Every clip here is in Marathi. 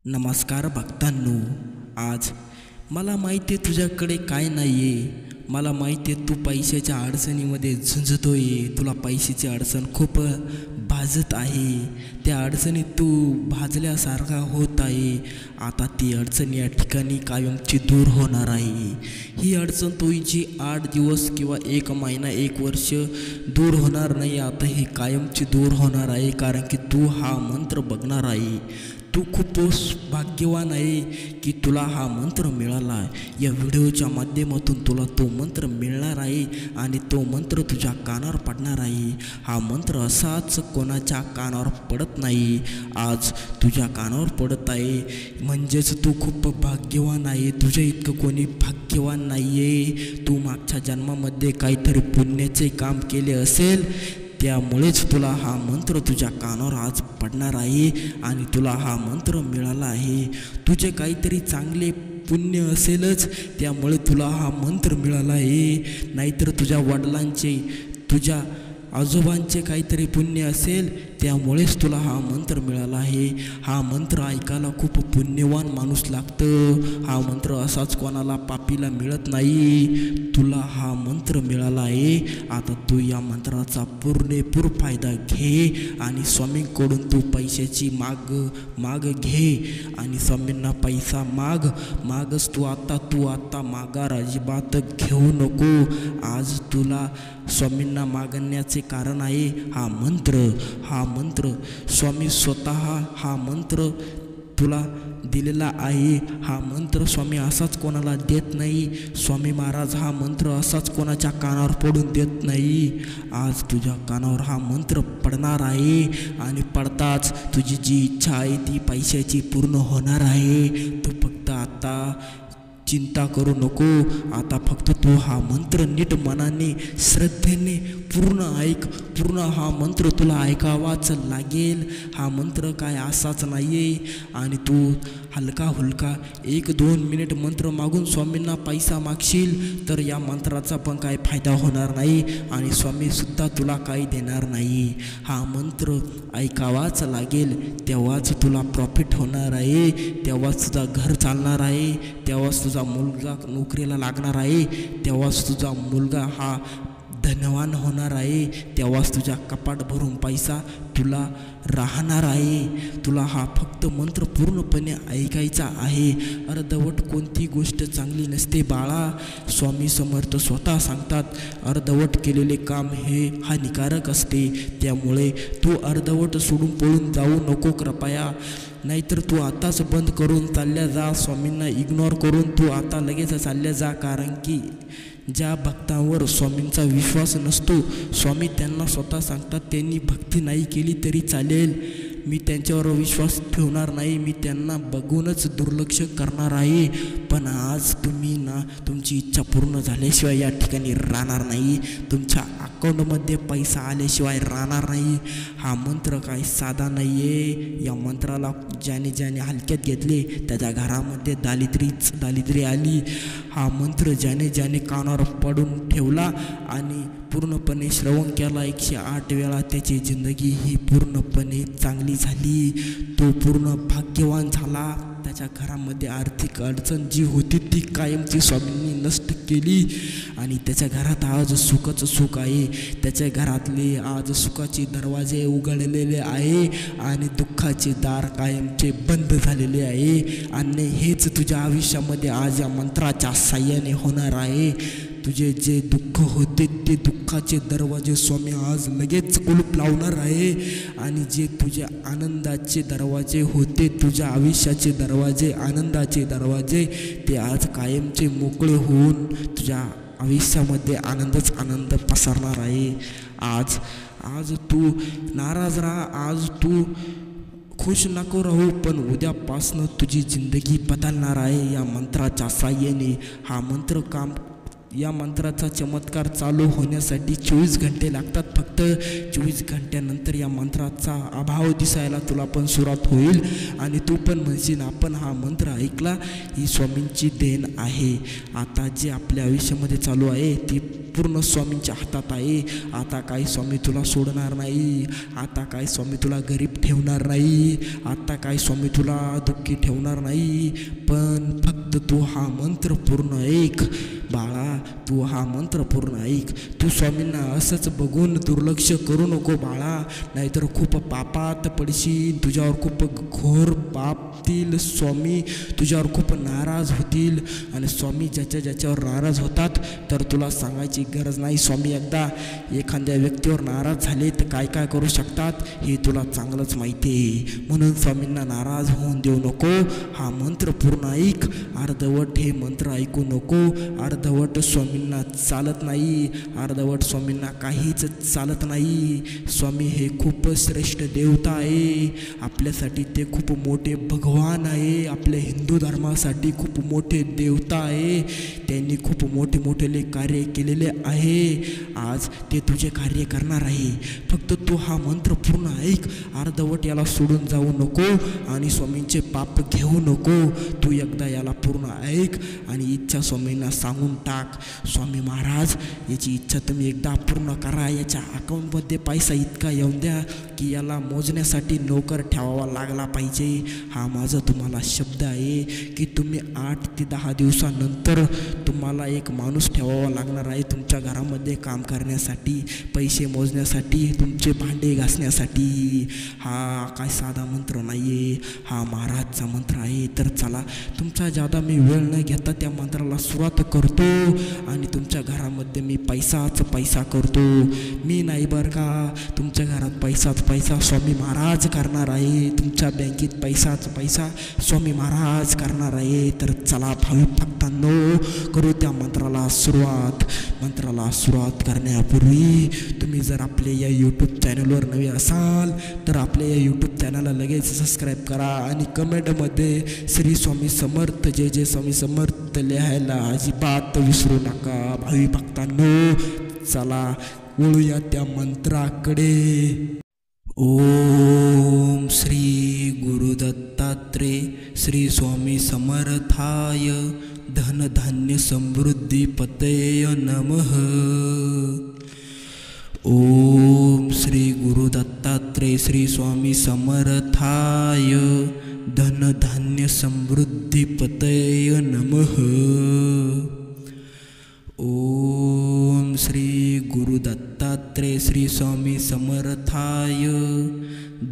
नमस्कार भक्तांनो. आज मला माहिती आहे तुझ्याकडे काय नाही आहे. मला माहिती आहे तू पैशाच्या अडचणीमध्ये झुंजतोय. तुला पैशाची अडचण खूप भाजत आहे. त्या अडचणीत तू भाजल्यासारखा होत आहे. आता ती अडचण या ठिकाणी कायमची दूर होणार आहे. ही अडचण तुझी 8 दिवस किंवा 1 महिना 1 वर्ष दूर होणार नाही. आता ही कायमची दूर होणार आहे, कारण की तू हा मंत्र बघणार आहे. तू खूप भाग्यवान आहे की तुला हा मंत्र मिळाला आहे. या व्हिडिओच्या माध्यमातून तुला तो मंत्र मिळणार आहे आणि तो मंत्र तुझ्या कानावर पडणार आहे. हा मंत्र असाच कोणाच्या कानावर पडत नाही, आज तुझ्या कानावर पडत आहे. म्हणजेच तू खूप भाग्यवान आहे. तुझ्या इतकं कोणी भाग्यवान नाही आहे. तू मागच्या जन्मामध्ये काहीतरी पुण्याचे काम केले असेल, त्यामुळेच तुला हा मंत्र तुझ्या कानावर आज पडणार आहे आणि तुला हा मंत्र मिळाला आहे. तुझे काहीतरी चांगले पुण्य असेलच, त्यामुळे तुला हा मंत्र मिळाला आहे. नाहीतर तुझ्या वडिलांचे, तुझ्या आजोबांचे काहीतरी पुण्य असेल, त्यामुळेच तुला हा मंत्र मिळाला आहे. हा मंत्र ऐकायला खूप पुण्यवान माणूस लागतं. हा मंत्र असाच कोणाला पापीला मिळत नाही. तुला हा मंत्र मिळाला आहे. आता तू या मंत्राचा पूर्णपूर फायदा घे आणि स्वामींकडून तू पैशाची माग घे आणि स्वामींना पैसा मागच तू आता माघार अजिबात घेऊ नको. आज तुला स्वामींना मागण्याचे कारण आहे हा मंत्र. स्वामी स्वतः हा मंत्र तुला दिलेला आहे. हा मंत्र स्वामी असाच कोणाला देत नाही. स्वामी महाराज हा मंत्र असाच कोणाच्या कानावर पडून देत नाही. आज तुझ्या कानावर हा मंत्र पडणार आहे आणि पडताच तुझी जी इच्छा आहे ती पैशाची पूर्ण होणार आहे. तू फक्त आता चिंता करू नको. आता फक्त तू हा मंत्र नीट मनाने, श्रद्धेने पूर्ण ऐक. पूर्ण हा मंत्र तुला ऐकावाच लागेल. हा मंत्र काय असाच नाही आहे आणि तू हलका 1-2 मिनिट मंत्र मागून स्वामींना पैसा मागशील तर या मंत्राचा पण काय फायदा होणार नाही आणि स्वामीसुद्धा तुला काही देणार नाही. हा मंत्र ऐकावाच लागेल, तेव्हाच तुला प्रॉफिट होणार आहे, तेव्हाच तुझा घर चालणार आहे, तेव्हाच तुझा मुलगा नोकरीला लागणार आहे, तेव्हाच तुझा मुलगा हा धनवान होणार आहे, तेव्हाच तुझ्या कपाट भरून पैसा तुला राहणार आहे. तुला हा फक्त मंत्र पूर्णपणे ऐकायचा आहे. अर्धवट कोणती गोष्ट चांगली नसते बाळा. स्वामी समर्थ स्वतः सांगतात, अर्धवट केलेले काम हे हानिकारक असते. त्यामुळे तू अर्धवट सोडून पळून जाऊ नको कृपया. नाहीतर तू आताच बंद करून चालल्या जा. स्वामींना इग्नोर करून तू आता लगेच चालल्या जा, कारण की ज्या भक्तांवर स्वामींचा विश्वास नसतो, स्वामी त्यांना स्वतः सांगतात त्यांनी भक्ती नाही केली तरी चालेल, मी त्यांच्यावर विश्वास ठेवणार नाही, मी त्यांना बघूनच दुर्लक्ष करणार आहे. पण आज तुम्ही तुमची इच्छा पूर्ण झाल्याशिवाय या ठिकाणी राहणार नाही. तुमच्या अकाउंटमध्ये पैसा आल्याशिवाय राहणार नाही. हा मंत्र काही साधा नाही आहे. या मंत्राला ज्याने हलक्यात घेतले त्याच्या घरामध्ये दारिद्र्य आली. हा मंत्र ज्याने कानावर पडून ठेवला आणि पूर्णपणे श्रवण केला 108 वेळा, त्याची जिंदगी ही पूर्णपणे चांगली झाली. तो पूर्ण भाग्यवान झाला. त्याच्या घरामध्ये आर्थिक अडचण जी होती ती कायमची स्वामींनी नष्ट केली आणि त्याच्या घरात आज सुखाचं सुख आहे. त्याच्या घरातले आज सुखाचे दरवाजे उघडलेले आहे आणि दुःखाचे दार कायमचे बंद झालेले आहे. आणि हेच तुझ्या आयुष्यामध्ये आज या मंत्राच्या साह्याने होणार आहे. तुझे जे दुःख होते ते दुःखाचे दरवाजे स्वामी आज लगेच कुलूप लावणार आहे आणि जे तुझ्या आनंदाचे दरवाजे होते, तुझ्या आयुष्याचे दरवाजे, आनंदाचे दरवाजे, ते आज कायमचे मोकळे होऊन तुझ्या आयुष्यामध्ये आनंद पसरणार आहे. आज तू नाराज राहा, आज तू खुश नको राहू, पण उद्यापासनं तुझी जिंदगी बदलणार आहे या मंत्राच्या साह्याने. या मंत्राचा चमत्कार चालू होण्यासाठी 24 घंटे लागतात. फक्त 24 घंट्यानंतर या मंत्राचा अभाव दिसायला तुला पण सुरुवात होईल आणि तू पण म्हणशील आपण हा मंत्र ऐकला, ही स्वामींची देण आहे. आता जे आपल्या आयुष्यामध्ये चालू आहे ती पूर्ण स्वामींच्या हातात आहे. आता काय स्वामी तुला सोडणार नाही. आता काय स्वामी तुला गरीब ठेवणार नाही. आता काय स्वामी तुला दुःखी ठेवणार नाही. पण फक्त तू हा मंत्र पूर्ण ऐक बाळा. तू हा मंत्र पूर्ण ऐक. तू स्वामींना असंच बघून दुर्लक्ष करू नको बाळा, नाहीतर खूप पापात पडशील. तुझ्यावर खूप घोर पापतील. स्वामी तुझ्यावर खूप नाराज होतील. आणि स्वामी ज्याच्यावर नाराज होतात तर तुला सांगायची गरज नाही. स्वामी एकदा एखाद्या व्यक्तीवर नाराज झाले तर काय काय करू शकतात हे तुला चांगलंच माहिती आहे. म्हणून स्वामींना नाराज होऊन देऊ नको. हा मंत्र पूर्ण ऐक. अर्धवट हे मंत्र ऐकू नको. अर्धवट स्वामींना चालत नाही. अर्धवट स्वामींना काहीच चालत नाही. स्वामी हे खूप श्रेष्ठ देवता आहे. आपल्यासाठी ते खूप मोठे भगवान आहे. आपल्या हिंदू धर्मासाठी खूप मोठे देवता आहे. त्यांनी खूप मोठे कार्य केलेले आहे. आज ते तुझे कार्य करणार आहे. फक्त तू हा मंत्र पूर्ण ऐक. अर्धवट याला सोडून जाऊ नको आणि स्वामींचे पाप घेऊ नको. तू एकदा याला पूर्ण ऐक आणि इच्छा स्वामींना सांगून टाक. स्वामी महाराज याची इच्छा तुम्ही एकदा पूर्ण करा. याच्या अकाउंटमध्ये पैसा इतका येऊन द्या की याला मोजण्यासाठी नोकर ठेवावा लागला पाहिजे. हा माझा तुम्हाला शब्द आहे की तुम्ही 8 ते 10 दिवसानंतर तुम्हाला एक माणूस ठेवावा लागणार आहे तुमच्या घरामध्ये काम करण्यासाठी, पैसे मोजण्यासाठी, तुमचे भांडे घासण्यासाठी. हा काय साधा मंत्र नाही आहे. हा महाराजचा मंत्र आहे. तर चला तुमचा जादा मी वेळ न घेता त्या मंत्राला सुरुवात करतो आणि तुमच्या घरामध्ये मी पैसा करतो. मी नाही बरं का. तुमच्या घरात पैसा स्वामी महाराज करणार आहे. तुमच्या बँकेत पैसा स्वामी महाराज करणार आहे. तर चला भाविक भक्तांनो करू त्या मंत्राला सुरुवात. मंत्राला सुरुवात करण्यापूर्वी तुम्ही जर आपले या यूट्यूब चॅनलवर नवे असाल तर आपल्या या यूट्यूब चॅनलला लगेच सबस्क्राईब करा आणि कमेंटमध्ये श्री स्वामी समर्थ जय स्वामी समर्थ लिहायला अजिबात विसरू नका. भावी भक्तांनो चला वळूया त्या मंत्राकडे. ओम श्री गुरु दत्तात्रेय श्री स्वामी समर्थाय धन धान्य समृद्धी पतये नमः. ओम श्री गुरु दत्तात्रेय श्री स्वामी समर्थाय धन धान्य समृद्धी पतये नमः. ओम श्री गुरु दत्तात्रेय श्री स्वामी समर्थाय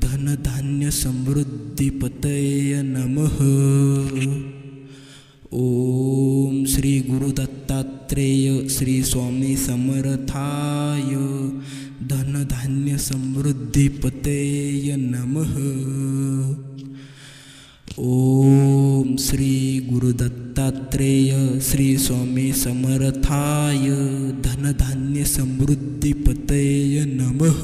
धन धान्य समृद्धी पतये नमः. ओम श्री गुरु दत्तात्रेय श्री स्वामी समर्थाय धन धान्य समृद्धी पतये नमः. ओम श्री गुरु दत्तात्रेय श्री स्वामी समर्थाय धन धान्य समृद्धी पतये नमः.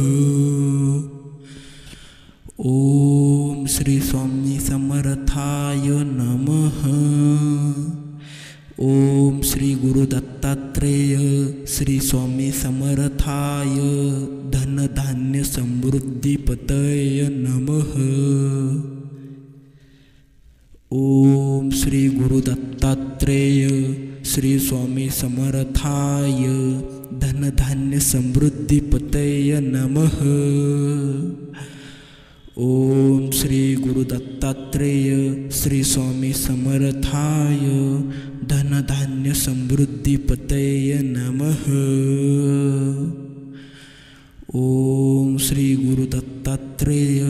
ओम श्री स्वामी समर्थाय नमः. ओम श्री गुरु दत्तात्रेय श्री स्वामी समर्थाय धन धान्य समृद्धी पतये नमः. ओम श्री गुरु दत्तात्रेय श्री स्वामी समर्थाय धन धान्य समृद्धी पतये नमः. ओम श्री गुरु दत्तात्रेय श्री स्वामी समर्थाय धन धान्य समृद्धी पतये नमः. ओम श्री गुरु दत्तात्रेय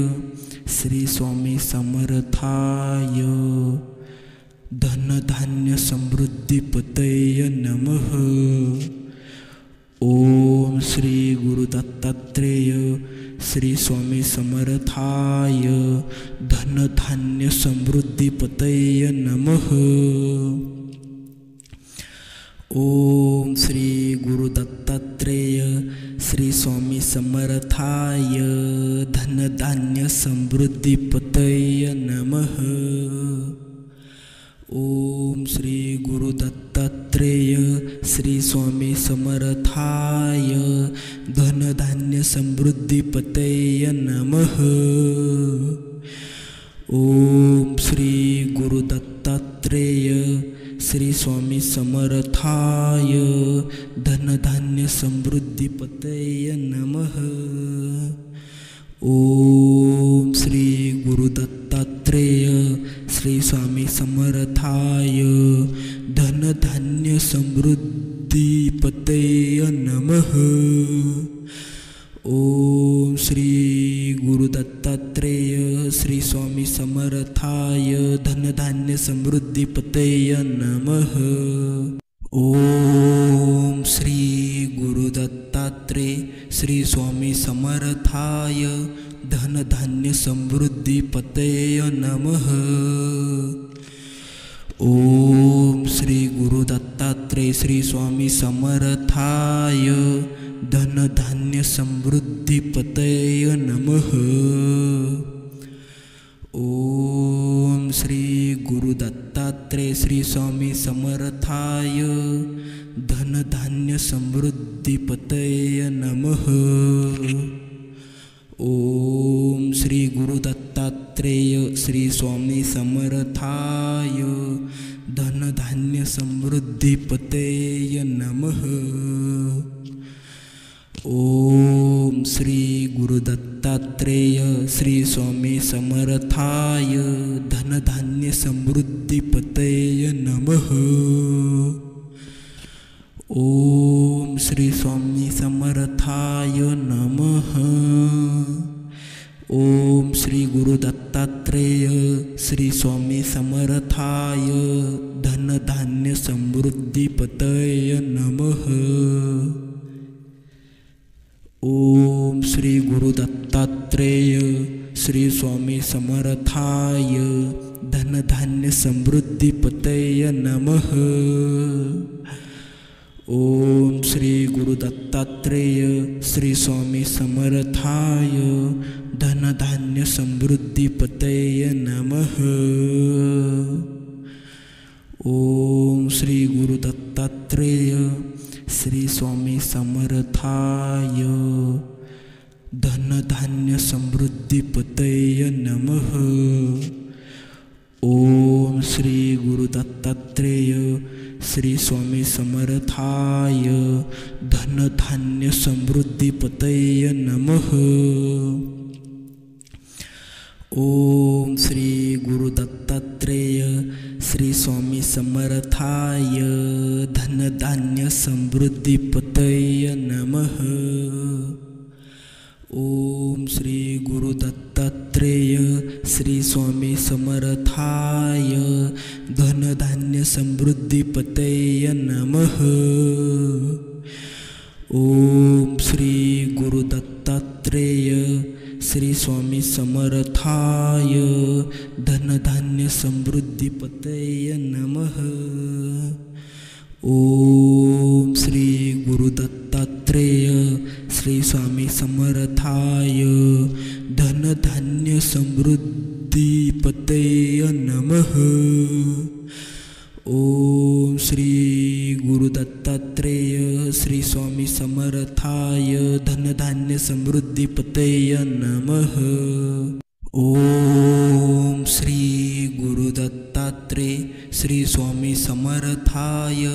श्री स्वामी समर्थाय धन धान्य समृद्धी पतये नमः. ओम श्री गुरु दत्तात्रेय श्री स्वामी समर्थाय धन धान्य समृद्धी पतये नमः. ओम श्री गुरु दत्तात्रेय श्री स्वामी समर्थाय धन धान्य समृद्धी पतये नमः. ओम श्री गुरु दत्तात्रेय श्री स्वामी समर्थाय धन धान्य समृद्धी पतये नमः. ओम श्री गुरु दत्तात्रेय श्री स्वामी समर्थाय धनधान्य समृद्धीपतये नमः। ओम श्री गुरुदत्तात्रेय श्री स्वामी समर्थाय धनधान्य समृद्धीपतये नमः। ओम श्री गुरुदत्तात्रेय श्री स्वामी समर्थाय धनधान्य समृद्धीपतये नमः। ओम श्री गुरुदत्तात्रेय श्री स्वामी समर्थाय धनधान्य समृद्धीपतये नमः। ओम श्री गुरुदत्तात्रेय श्री स्वामी समर्थाय धनधान्य समृद्धीपतये नमः। ओम श्री गुरुदत्तात्रेय श्री स्वामी समर्थाय धनधान्य समृद्धीपतये नमः। ओम श्री गुरुदत्तात्रेय श्री स्वामी समर्थाय धनधान्य समृद्धीपतये नमः। ओम श्री गुरुदत्तात्रेय श्री स्वामी समर्थाय धनधान्य समृद्धीपतये नमः। ओम श्री स्वामी समर्थाय नमः। ओम श्री गुरुदत्तात्रेय श्री स्वामी समर्थाय धनधान्य समृद्धीपतये नमः। ओम श्री गुरुदत्तात्रेय श्री स्वामी समर्थाय धनधान्य समृद्धीपतये नमः। ओम श्री गुरुदत्तात्रेय श्री स्वामी समर्थाय धनधान्य समृद्धीपतये नमः। ओम श्री गुरुदत्तात्रेय श्री स्वामी समर्थाय धनधान्य समृद्धीपतये नमः। ओम श्री गुरुदत्तात्रेय श्री स्वामी समर्थाय धनधान्य समृद्धीपतये नमः। ओम श्री गुरुदत्तात्रेय श्री स्वामी समर्थाय धनधान्य समृद्धीपतये नमः। ओम श्री गुरुदत्तात्रेय श्री स्वामी समर्थाय धनधान्य समृद्धीपतये नमः। ओम श्री गुरुदत्तात्रेय श्री स्वामी समर्थाय धनधान्य समृद्धीपतये नमः। ओम श्री गुरुदत्तात्रेय श्री स्वामी समर्थाय धनधान्य समृद्धीपतये नमः। ओम श्री गुरुदत्तात्रेय श्री स्वामी समर्थाय धनधान्य समृद्धीपतये नमः। ओम श्री गुरुदत्तात्रेय श्री स्वामी समर्थाय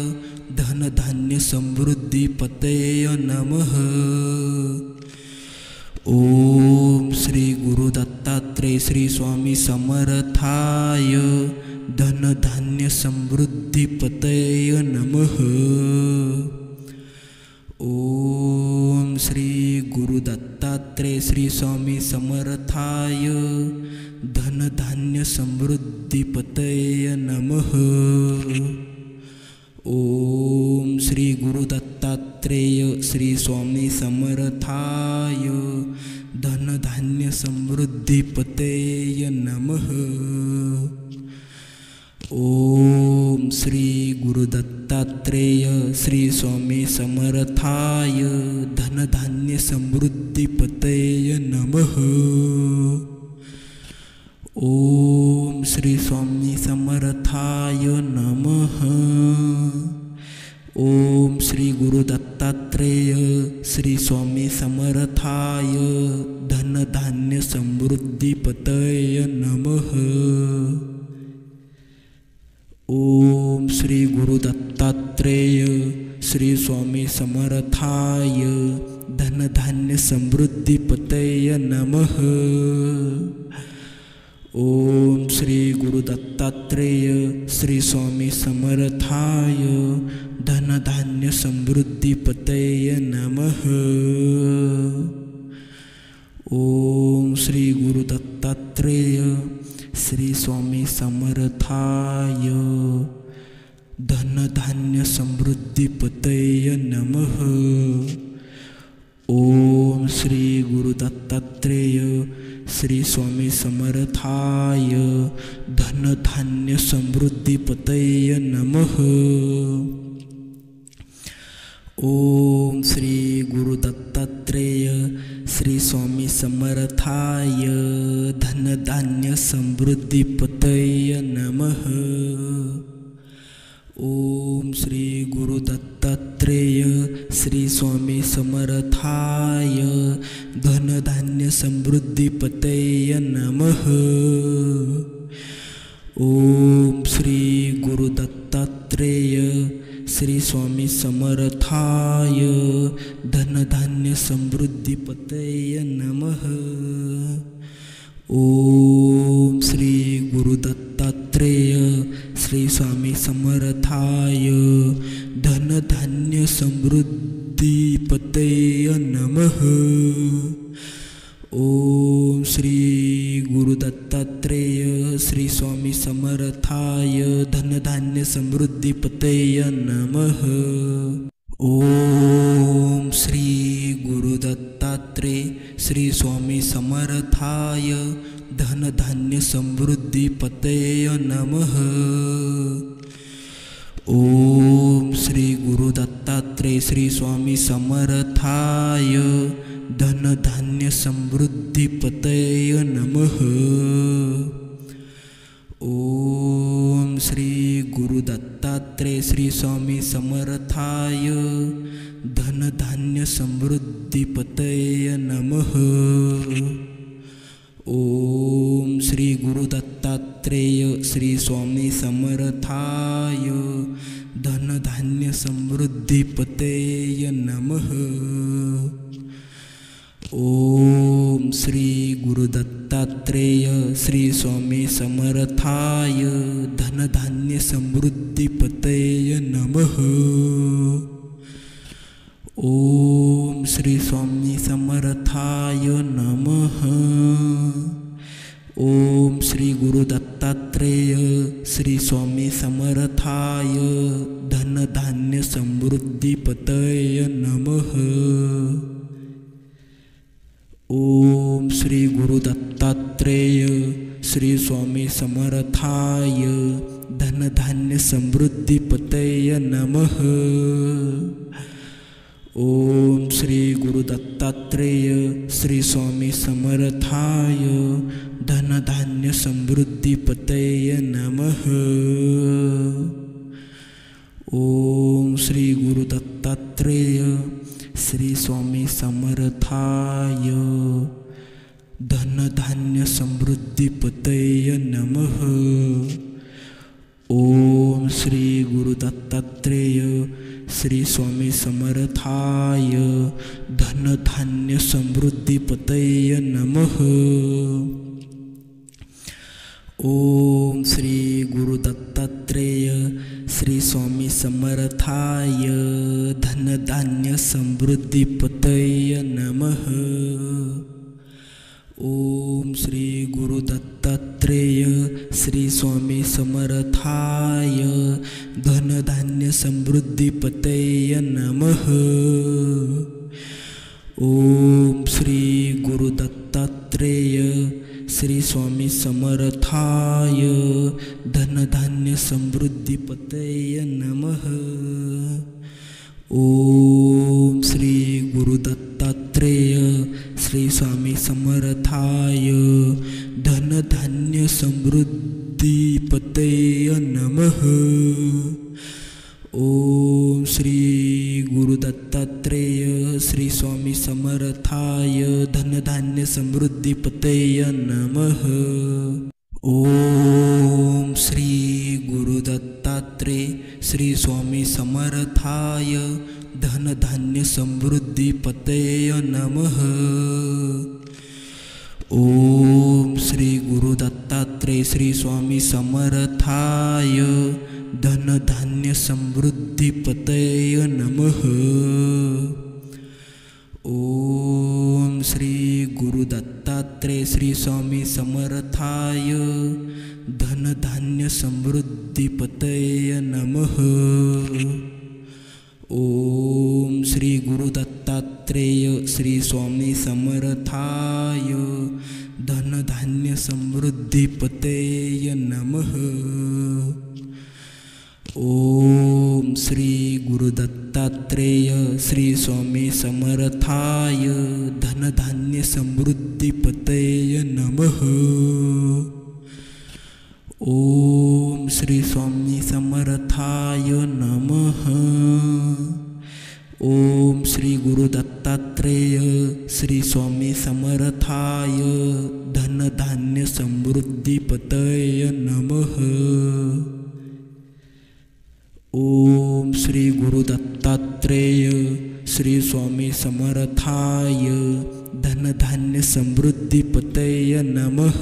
धनधान्य समृद्धीपतये नमः। ओम श्री गुरुदत्तात्रेय श्री स्वामी समर्थाय धनधान्य समृद्धीपतये नमः। ओम श्री गुरुदत्तात्रेय श्री स्वामी समर्थाय धनधान्य समृद्धीपतये नमः। ओम श्री गुरुदत्तात्रेय श्री स्वामी समर्थाय धनधान्य समृद्धीपतये नमः। ओम श्री गुरुदत्तात्रेय श्री स्वामी समर्थाय धनधान्य समृद्धीपतये नमः। ओम श्री स्वामी समर्थाय नमः। ओम श्री गुरुदत्तात्रेय श्री स्वामी समर्थाय धनधान्य समृद्धीपतये नमः। ओम श्री गुरु दत्तात्रेय श्री स्वामी समर्थाय धन धान्य समृद्धी पतये नमः। ओम श्री गुरु दत्तात्रेय श्री स्वामी समर्थाय धन धान्य समृद्धि पतये नमः। ओम श्री गुरु दत्तात्रेय श्री स्वामी समर्थाय धन धान्य समृद्धि पतये नमः। ओम श्री गुरु दत्तात्रेय श्री स्वामी समर्थाय धन धान्य समृद्धि पतये नमः। ओम श्री गुरु दत्तात्रेय श्री स्वामी समर्थाय धन धान्य समृद्धि पतये नमः। ओम श्री गुरु दत्तात्रेय श्री स्वामी समर्थाय धन धान्य समृद्धि पतये नमः। ओम श्री गुरु दत्तात्रेय श्री स्वामी समर्थाय धन धान्य समृद्धि पतये नमः। ओम श्री गुरु दत्तात्रेय श्री स्वामी समर्थाय धन धान्य समृद्धि पतये नमः। ओम श्री गुरु दत्तात्रेय श्री स्वामी समर्थाय धन धान्य समृद्धि पतये नमः। ओम श्री गुरु दत्तात्रेय श्री स्वामी समर्थाय धन धान्य समृद्धि पतये नमः। ओम श्री गुरु दत्तात्रेय श्री स्वामी समर्थाय धन धान्य समृद्धि पतये नमः। ओम श्री गुरु दत्तात्रेय श्री स्वामी समर्थाय धन धान्य समृद्धि पतये नमः। ओम श्री गुरु दत्तात्रेय श्री स्वामी समर्थाय धन धान्य समृद्धि पतये नमः। ओम श्री गुरु दत्तात्रेय श्री स्वामी समर्थाय धन धान्य समृद्धि पतये नमः। ओम श्री स्वामी समर्थाय नमः। ओम श्री गुरु दत्तात्रेय श्री स्वामी समर्थाय धन धान्य समृद्धि पतये नमः। ओम श्री गुरु दत्तात्रेय श्री स्वामी समर्थाय धन धान्य समृद्धि पतये नमः। ओम श्री गुरु दत्तात्रेय श्री स्वामी समर्थाय धन धान्य समृद्धि पतये नमः। ओम श्री गुरु दत्तात्रेय श्री स्वामी समर्थाय धन धान्य समृद्धि पतये नमः। ओम श्री गुरु दत्तात्रेय श्री स्वामी समर्थाय धन धान्य समृद्धि पतये नमः। ओम श्री गुरु दत्तात्रेय श्री स्वामी समर्थाय धन धान्य समृद्धि पतये नमः। ओम श्री गुरु दत्तात्रेय श्री स्वामी समर्थाय धन धान्य समृद्धि पतये नमः। ओम श्री गुरु दत्तात्रेय श्री स्वामी समर्थाय धन धान्य समृद्धि पतये नमः। ओम श्री गुरु दत्तात्रेय श्री स्वामी समर्थाय धन धान्य समृद्धि पतये नमः। ओम श्री गुरु दत्तात्रेय श्री स्वामी समर्थाय धन धान्य समृद्धि पतये नमः। ओम श्री गुरु दत्तात्रेय दत्तात्रे श्री स्वामी समर्थाय धन धान्य समृद्धी पतये नमः। ओम श्री गुरु दत्तात्रेय श्री स्वामी समर्थाय धन धान्य समृद्धि पतये नमः। ओम श्री गुरु दत्तात्रेय श्री स्वामी समर्थाय धन धान्य समृद्धि पतये नमः। ओम श्री गुरु दत्तात्रेय श्री स्वामी समर्थाय धन धान्य समृद्धि पतये नमः। ओम श्री गुरु दत्तात्रेय श्री स्वामी समर्थाय धन धान्य समृद्धि पतये नमः। ओम श्री स्वामी समर्थाय नमः। ओम श्री गुरु दत्तात्रेय श्री स्वामी समर्थाय धन धान्य समृद्धि पतये नमः। ओम श्री गुरु दत्तात्रेय श्री स्वामी समर्थाय धन धान्य समृद्धि पतये नमः।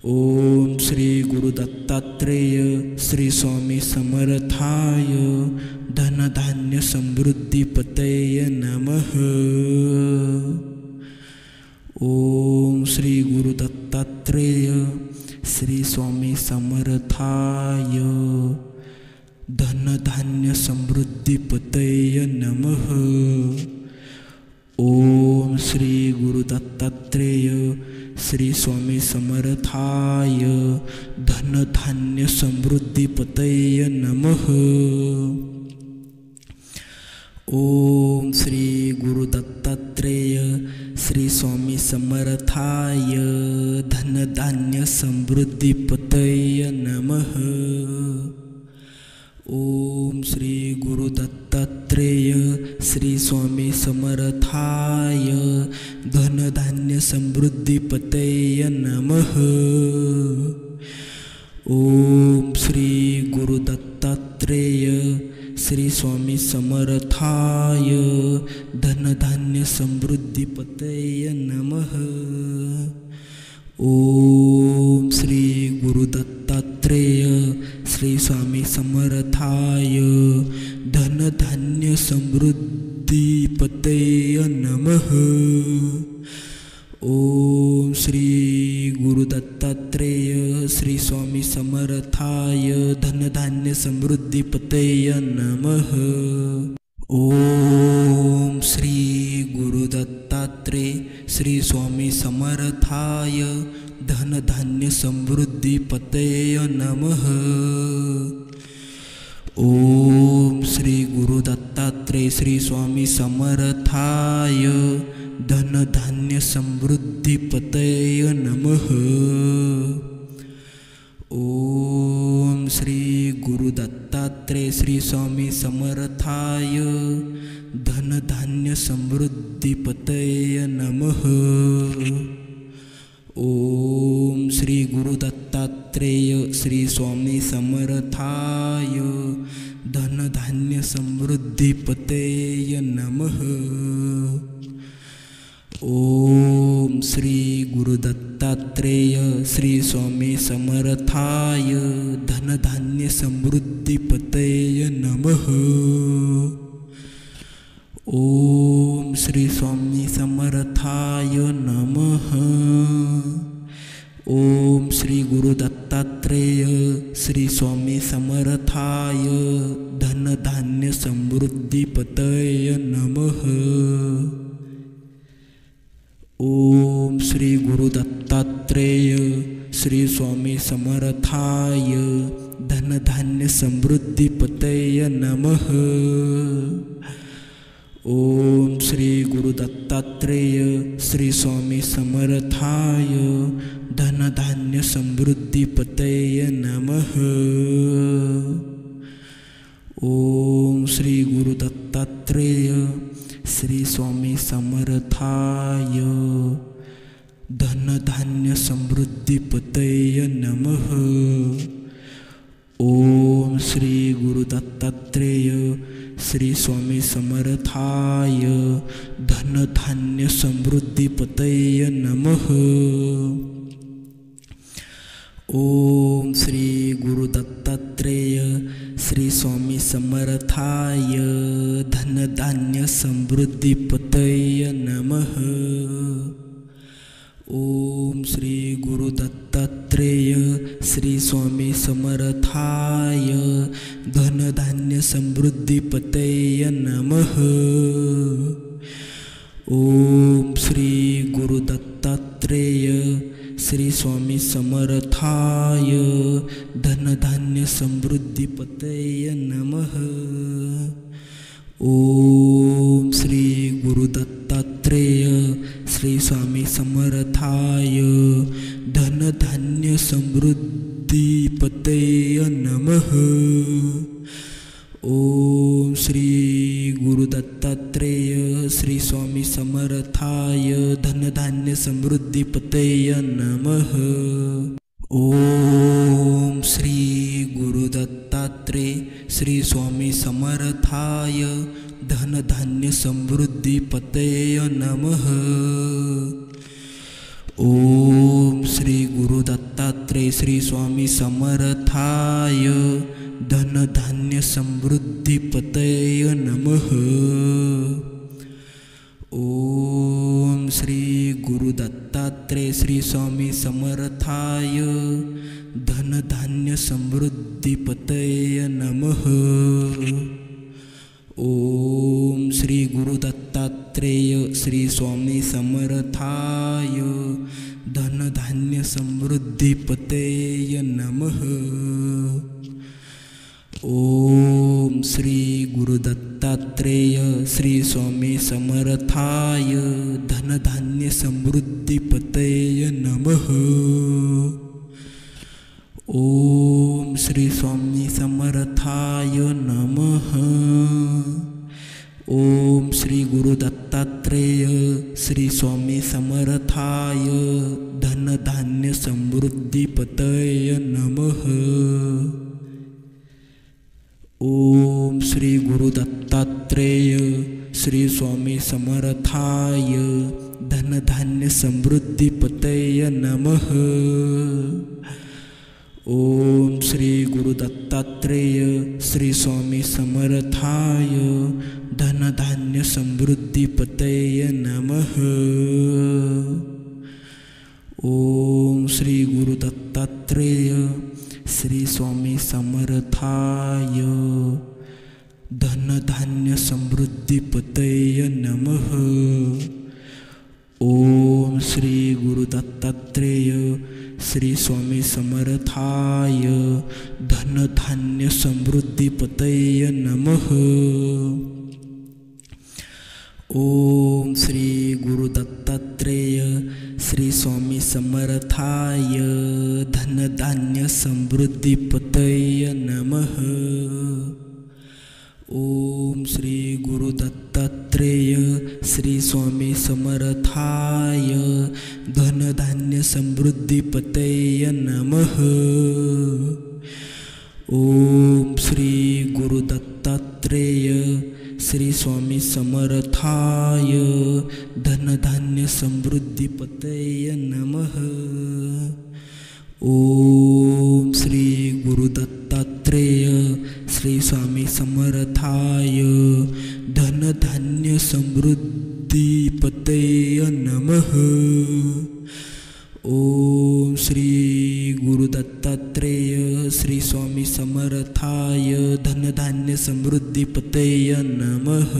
ओम श्री गुरु दत्तात्रेय श्री स्वामी समर्थाय धन धान्य समृद्धि पतये नमः। ओम श्री गुरु दत्तात्रेय श्री स्वामी समर्थाय धन धान्य समृद्धि पतये नमः। ओम श्री गुरु दत्तात्रेय श्री स्वामी समर्थाय धन धान्य समृद्धि पतये नमः। ओम श्री गुरु दत्तात्रेय श्री स्वामी समर्थाय धन धान्य समृद्धि पतये नमः। ओम श्री गुरु दत्तात्रेय श्री स्वामी समर्थाय धन धान्य समृद्धि पतये नमः। ओम श्री गुरु दत्तात्रेय श्री स्वामी समर्थाय धन धान्य समृद्धि पतये नमः। ओम श्री गुरु दत्तात्रेय श्री स्वामी समर्थाय धन धान्य समृद्धि पतये नमः। ओम श्री गुरु दत्तात्रेय श्री स्वामी समर्थाय धन धान्य समृद्धि पतये नमः। ओम श्री गुरु दत्तात्रेय श्री स्वामी समर्थाय धन धान्य समृद्धि पतये नमः। ओम श्री गुरु दत्तात्रेय श्री स्वामी समर्थाय धन धान्य समृद्धि पतये नमः। ओम श्री गुरु दत्तात्रेय श्री स्वामी समर्थाय धन धान्य समृद्धि पतये नमः। ओम श्री गुरु दत्तात्रेय श्री स्वामी समर्थाय धन धान्य समृद्धि पतये नमः। ओम श्री गुरु दत्तात्रेय श्री स्वामी समर्थाय धन धान्य समृद्धि पतये नमः। ओम श्री स्वामी समर्थाय नमः। ओम श्री गुरु दत्तात्रेय श्री स्वामी समर्थाय धन धान्य समृद्धि पतये नमः। ओम श्री गुरु दत्तात्रेय श्री स्वामी समर्थाय धन धान्य समृद्धि पतये नमः। ओम श्री गुरु दत्तात्रेय श्री स्वामी समर्थाय धन धान्य समृद्धि पतये नमः। ओम श्री गुरु दत्तात्रेय श्री स्वामी समर्थाय धन धान्य समृद्धि पतये नमः। ओम श्री गुरु दत्तात्रेय श्री स्वामी समर्थाय धन धान्य समृद्धी पतये नमः। ओम श्री गुरु दत्तात्रेय श्री स्वामी समर्थाय धन धान्य समृद्धि पतये नमः। ओम श्री गुरु दत्तात्रेय श्री स्वामी समर्थाय धन धान्य समृद्धि पतये नमः। ओम श्री गुरु दत्तात्रेय श्री स्वामी समर्थाय धन धान्य समृद्धि पतये नमः। ओम श्री गुरु दत्तात्रेय श्री स्वामी समर्थाय धन धान्य समृद्धि पतये नमः। ओम श्री गुरु दत्तात्रेय श्री स्वामी समर्थाय धन धान्य समृद्धि पतये नमः। ओम श्री गुरु दत्तात्रेय श्री स्वामी समर्थाय धन धान्य समृद्धि पतये नमः। ओम श्री गुरु दत्तात्रेय श्री स्वामी समर्थाय धन धान्य समृद्धि पतये नमः। ओम श्री गुरु दत्तात्रेय श्री स्वामी समर्थाय धन धान्य समृद्धि पतये नमः। ओम श्री गुरु दत्तात्रेय श्री स्वामी समर्थाय धन धान्य समृद्धि पतये नमः। ओम श्री गुरु दत्तात्रेय श्री स्वामी समर्थाय धन धान्य समृद्धि पतये नमः। ओम श्री स्वामी समर्थाय नमः। ओम श्री गुरु दत्तात्रेय श्री स्वामी समर्थाय धन धान्य समृद्धि पतये नमः। ओम श्री गुरु दत्तात्रेय श्री स्वामी समर्थाय धन धान्य समृद्धि पतये नमः। ओम श्री गुरु दत्तात्रेय श्री स्वामी समर्थाय धन धान्य समृद्धि पतये नमः। ओम श्री गुरु दत्तात्रेय श्री स्वामी समर्थाय धन धान्य समृद्धि पतये नमः। ओम श्री गुरु दत्तात्रेय श्री स्वामी समर्थाय धन धान्य समृद्धि पतये नमः। ओम श्री गुरु दत्तात्रेय श्री स्वामी समर्थाय धन धान्य समृद्धि पतये नमः। ओम श्री गुरु दत्तात्रेय श्री स्वामी समर्थाय धन धान्य समृद्धि पतये नमः। ओम श्री गुरु दत्तात्रेय श्री स्वामी समर्थाय धन धान्य समृद्धि पतये नमः। ओम श्री गुरु दत्तात्रेय श्री स्वामी समर्थाय धन धान्य समृद्धि पतये नमः। ओम श्री गुरु दत्तात्रेय श्री स्वामी समर्थाय धन धान्य समृद्धि पतये नमः।